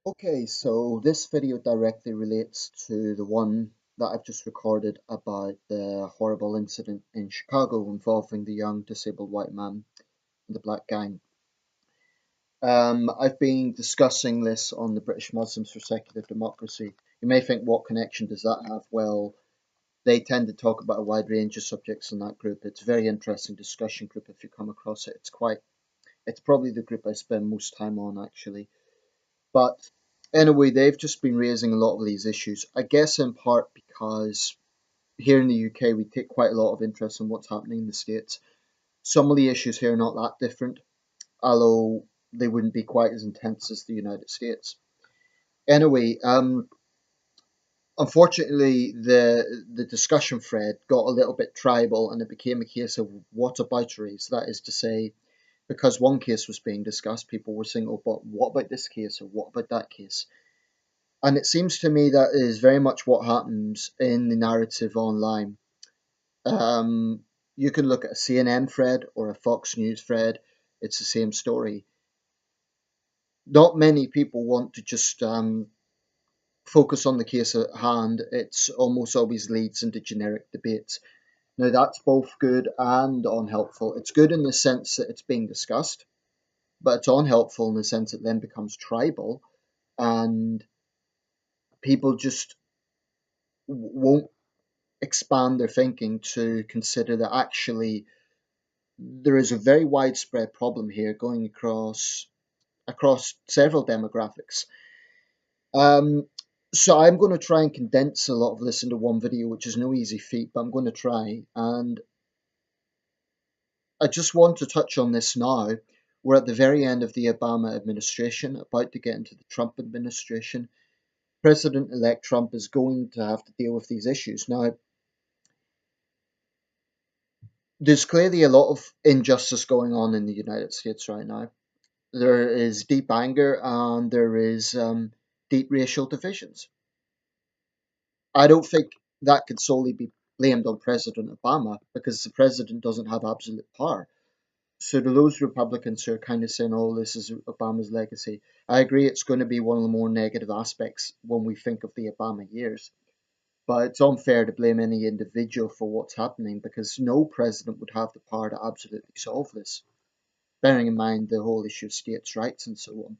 Okay, so this video directly relates to the one that I've just recorded about the horrible incident in Chicago involving the young disabled white man and the black gang. I've been discussing this on the British Muslims for Secular Democracy. You may think, what connection does that have? Well, they tend to talk about a wide range of subjects in that group. It's a very interesting discussion group if you come across it. It's probably the group I spend most time on actually. But anyway, they've just been raising a lot of these issues. I guess in part because here in the UK we take quite a lot of interest in what's happening in the States. Some of the issues here are not that different, although they wouldn't be quite as intense as the United States. Anyway, unfortunately, the discussion thread got a little bit tribal, and it became a case of whatabouteries. That is to say, because one case was being discussed, people were saying, "Oh, but what about this case or what about that case?" And it seems to me that is very much what happens in the narrative online. You can look at a CNN thread or a Fox News thread, it's the same story. Not many people want to just focus on the case at hand. It's almost always leads into generic debates. Now, that's both good and unhelpful. It's good in the sense that it's being discussed, but it's unhelpful in the sense it then becomes tribal and people just won't expand their thinking to consider that actually there is a very widespread problem here going across several demographics. Um, so I'm going to try and condense a lot of this into one video, which is no easy feat, but I'm going to try. And I just want to touch on this now. We're at the very end of the Obama administration, about to get into the Trump administration. President-elect Trump is going to have to deal with these issues. Now, there's clearly a lot of injustice going on in the United States right now. There is deep anger and there is deep racial divisions. I don't think that could solely be blamed on President Obama because the president doesn't have absolute power. So to those Republicans who are kind of saying, "Oh, this is Obama's legacy," I agree it's going to be one of the more negative aspects when we think of the Obama years. But it's unfair to blame any individual for what's happening because no president would have the power to absolutely solve this, bearing in mind the whole issue of states' rights and so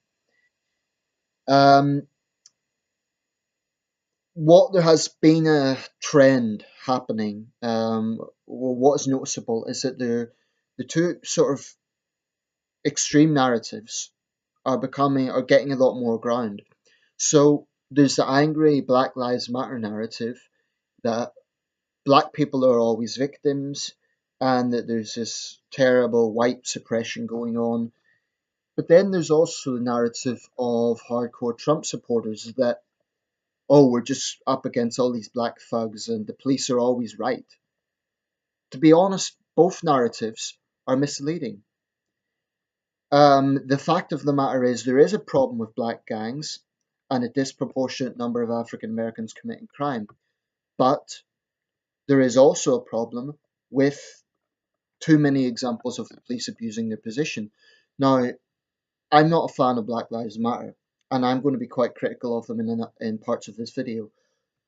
on. Um, what there has been a trend happening, well, what is noticeable is that the two sort of extreme narratives are getting a lot more ground. So there's the angry Black Lives Matter narrative that black people are always victims and that there's this terrible white suppression going on. But then there's also the narrative of hardcore Trump supporters that, oh, we're just up against all these black thugs and the police are always right. To be honest, both narratives are misleading. The fact of the matter is, there is a problem with black gangs and a disproportionate number of African Americans committing crime. But there is also a problem with too many examples of the police abusing their position. Now, I'm not a fan of Black Lives Matter, and I'm going to be quite critical of them in parts of this video.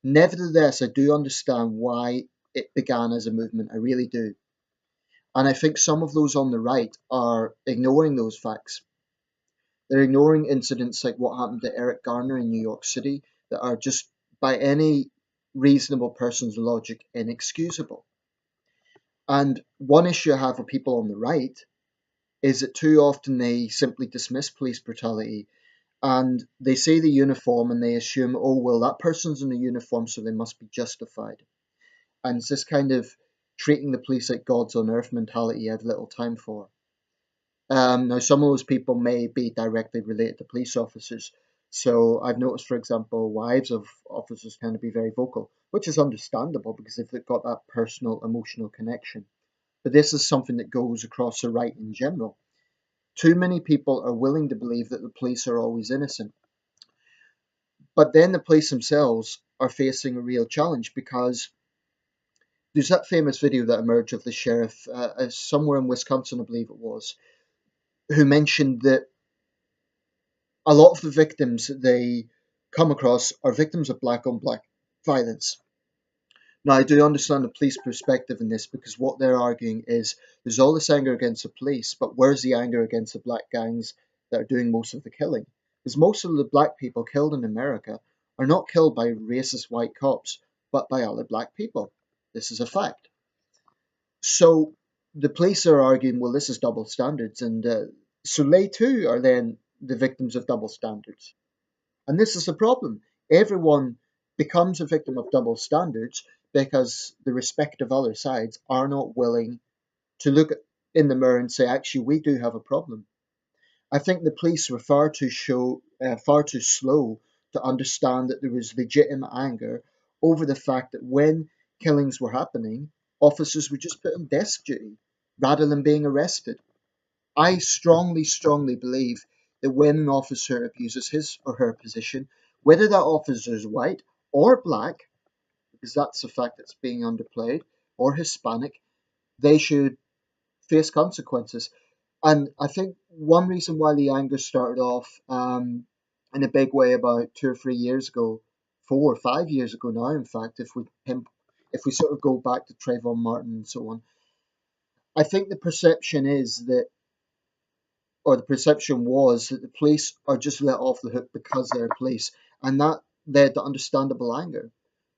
Nevertheless, I do understand why it began as a movement. I really do. And I think some of those on the right are ignoring those facts. They're ignoring incidents like what happened to Eric Garner in New York City that are just, by any reasonable person's logic, inexcusable. And one issue I have with people on the right is that too often they simply dismiss police brutality and they see the uniform and they assume, oh, well, that person's in a uniform, so they must be justified. And it's this kind of treating the police like gods on earth mentality I have little time for. Now, some of those people may be directly related to police officers. So I've noticed, for example, wives of officers tend to be very vocal, which is understandable because they've got that personal, emotional connection. But this is something that goes across the right in general. Too many people are willing to believe that the police are always innocent. But then the police themselves are facing a real challenge because there's that famous video that emerged of the sheriff somewhere in Wisconsin, I believe it was, who mentioned that a lot of the victims that they come across are victims of black on black violence. Now, I do understand the police perspective in this because what they're arguing is there's all this anger against the police, but where's the anger against the black gangs that are doing most of the killing? Because most of the black people killed in America are not killed by racist white cops, but by other black people. This is a fact. So the police are arguing, well, this is double standards, and so they too are then the victims of double standards. And this is the problem. Everyone becomes a victim of double standards because the respective other sides are not willing to look in the mirror and say, actually, we do have a problem. I think the police were far too slow to understand that there was legitimate anger over the fact that when killings were happening, officers were just put on desk duty rather than being arrested. I strongly, strongly believe that when an officer abuses his or her position, whether that officer is white or black, because that's the fact that's being underplayed, or Hispanic, they should face consequences. And I think one reason why the anger started off in a big way about 2 or 3 years ago, 4 or 5 years ago now, in fact, if we sort of go back to Trayvon Martin and so on, I think the perception is that or the perception was that the police are just let off the hook because they're police, and that led to understandable anger.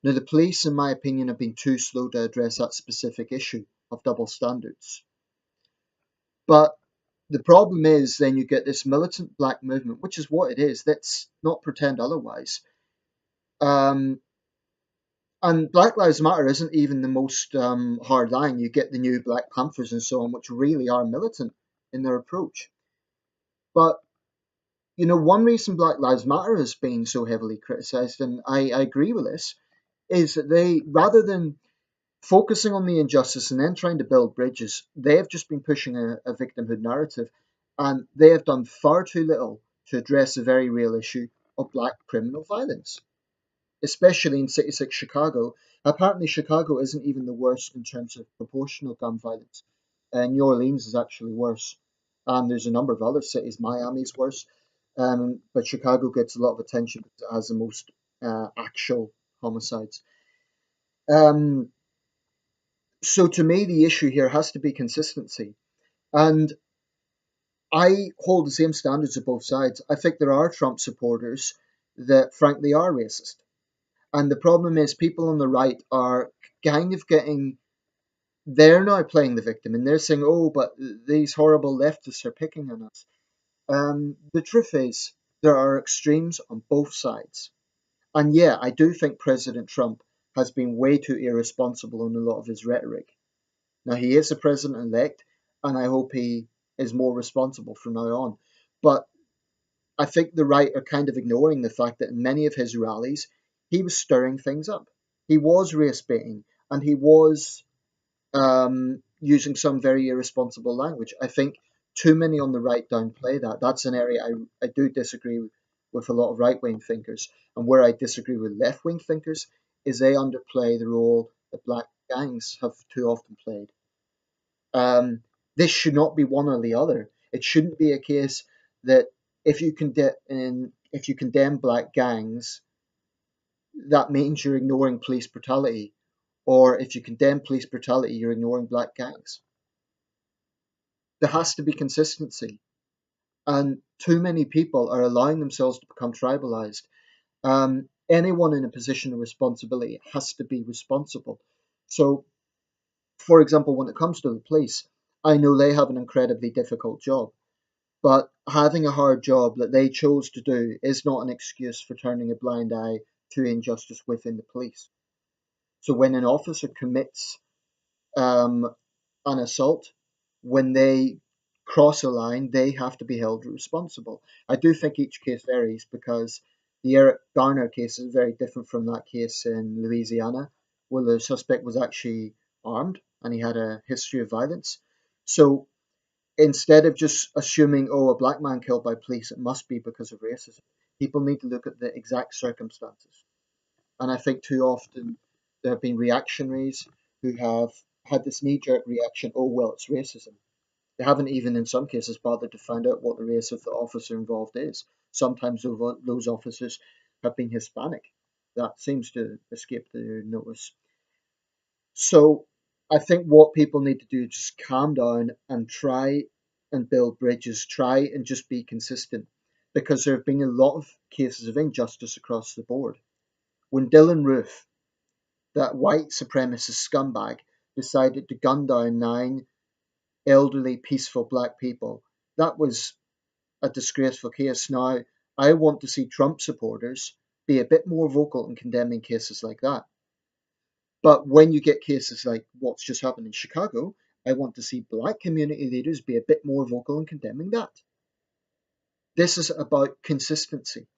Now, the police, in my opinion, have been too slow to address that specific issue of double standards. But the problem is then you get this militant black movement, which is what it is. Let's not pretend otherwise. Um, and Black Lives Matter isn't even the most hard line. You get the new Black Panthers and so on, which really are militant in their approach. But one reason Black Lives Matter has been so heavily criticized, and I agree with this, is that they, rather than focusing on the injustice and then trying to build bridges, they have just been pushing a victimhood narrative, and they have done far too little to address the very real issue of black criminal violence, especially in cities like Chicago. Apparently, Chicago isn't even the worst in terms of proportional gun violence. New Orleans is actually worse. And there's a number of other cities. Miami's worse. But Chicago gets a lot of attention because it has the most actual homicides. Um, so to me, the issue here has to be consistency. And I hold the same standards of both sides. I think there are Trump supporters that frankly are racist. And the problem is people on the right are kind of getting, they're now playing the victim and they're saying, oh, but these horrible leftists are picking on us. The truth is, there are extremes on both sides. And yeah, I do think President Trump has been way too irresponsible in a lot of his rhetoric. Now, he is the president elect, and I hope he is more responsible from now on. But I think the right are kind of ignoring the fact that in many of his rallies, he was stirring things up. He was race baiting, and he was using some very irresponsible language. I think too many on the right downplay that. That's an area I do disagree with a lot of right wing thinkers. And where I disagree with left wing thinkers is they underplay the role that black gangs have too often played. Um, this should not be one or the other. It shouldn't be a case that if you condemn black gangs, that means you're ignoring police brutality, or if you condemn police brutality, you're ignoring black gangs. There has to be consistency, and too many people are allowing themselves to become tribalized. Anyone in a position of responsibility has to be responsible. So, for example, when it comes to the police, I know they have an incredibly difficult job. But having a hard job that they chose to do is not an excuse for turning a blind eye to injustice within the police. So when an officer commits um, an assault, when they cross a line, they have to be held responsible. I do think each case varies because the Eric Garner case is very different from that case in Louisiana, where the suspect was actually armed and he had a history of violence. So instead of just assuming, oh, a black man killed by police, it must be because of racism. People need to look at the exact circumstances. And I think too often there have been reactionaries who have had this knee jerk reaction, oh, well, it's racism. They haven't even, in some cases, bothered to find out what the race of the officer involved is. sometimes those officers have been Hispanic. That seems to escape their notice. So I think what people need to do is just calm down and try and build bridges, try and just be consistent, because there have been a lot of cases of injustice across the board. When Dylan Roof, that white supremacist scumbag, decided to gun down 9 elderly, peaceful black people, that was a disgraceful case. Now, I want to see Trump supporters be a bit more vocal in condemning cases like that. But when you get cases like what's just happened in Chicago, I want to see black community leaders be a bit more vocal in condemning that. This is about consistency.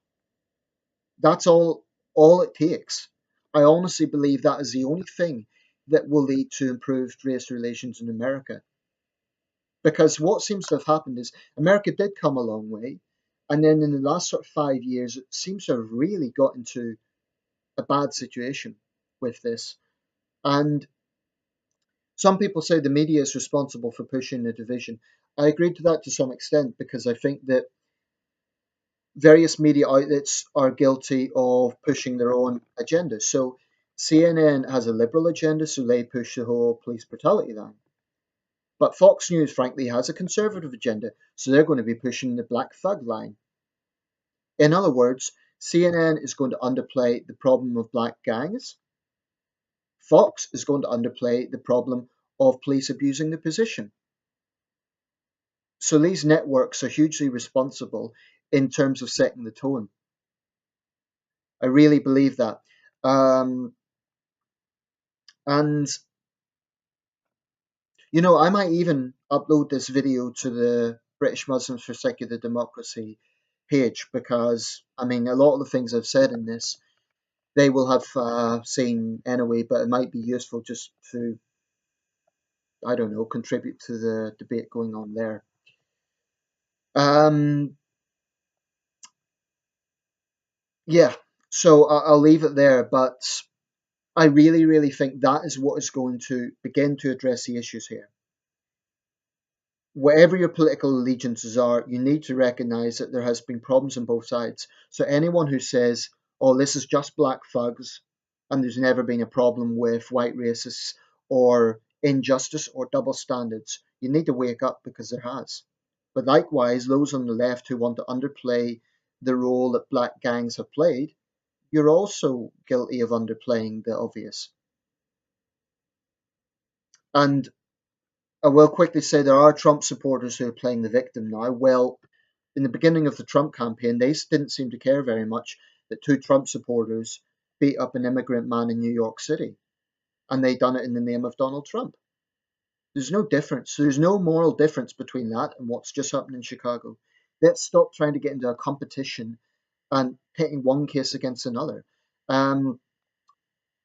That's all it takes. I honestly believe that is the only thing that will lead to improved race relations in America. Because what seems to have happened is America did come a long way, and then in the last sort of 5 years, it seems to have really got into a bad situation with this. And some people say the media is responsible for pushing the division. I agree to that to some extent because I think that various media outlets are guilty of pushing their own agenda. So CNN has a liberal agenda, so they push the whole police brutality line. But Fox News, frankly, has a conservative agenda, so they're going to be pushing the black thug line. In other words, CNN is going to underplay the problem of black gangs. Fox is going to underplay the problem of police abusing the position. So these networks are hugely responsible in terms of setting the tone. I really believe that. Um, and, I might even upload this video to the British Muslims for Secular Democracy page because, I mean, a lot of the things I've said in this, they will have seen anyway, but it might be useful just to, I don't know, contribute to the debate going on there. Um, yeah, so I'll leave it there, but I really, really think that is what is going to begin to address the issues here. Whatever your political allegiances are, you need to recognize that there has been problems on both sides. So anyone who says, "Oh, this is just black thugs," and there's never been a problem with white racists or injustice or double standards, you need to wake up because there has. But likewise, those on the left who want to underplay the role that black gangs have played, you're also guilty of underplaying the obvious. And I will quickly say there are Trump supporters who are playing the victim now. Well, in the beginning of the Trump campaign, they didn't seem to care very much that 2 Trump supporters beat up an immigrant man in New York City, and they done it in the name of Donald Trump. There's no difference. There's no moral difference between that and what's just happened in Chicago. Let's stop trying to get into a competition and pitting one case against another. Um,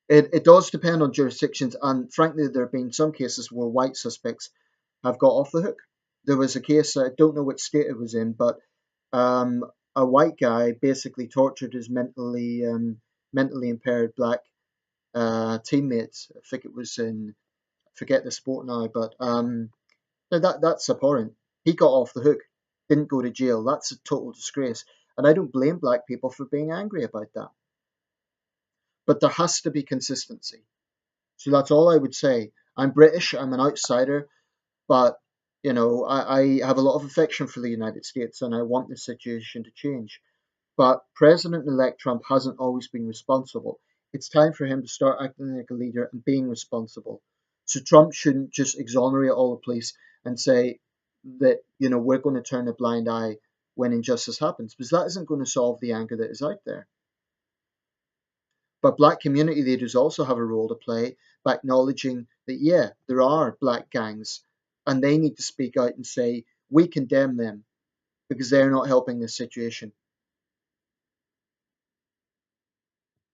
it does depend on jurisdictions, and frankly, there have been some cases where white suspects have got off the hook. There was a case, I don't know which state it was in, but um, a white guy basically tortured his mentally impaired black teammates. I think it was in, forget the sport now, but no, that's abhorrent. He got off the hook, didn't go to jail. That's a total disgrace, and I don't blame black people for being angry about that. But there has to be consistency. So that's all I would say. I'm British. I'm an outsider. But, I have a lot of affection for the United States and I want this situation to change. But President elect Trump hasn't always been responsible. It's time for him to start acting like a leader and being responsible. So Trump shouldn't just exonerate all the police and say that, we're going to turn a blind eye when injustice happens, because that isn't going to solve the anger that is out there. But black community leaders also have a role to play by acknowledging that, yeah, there are black gangs and they need to speak out and say, we condemn them because they're not helping this situation.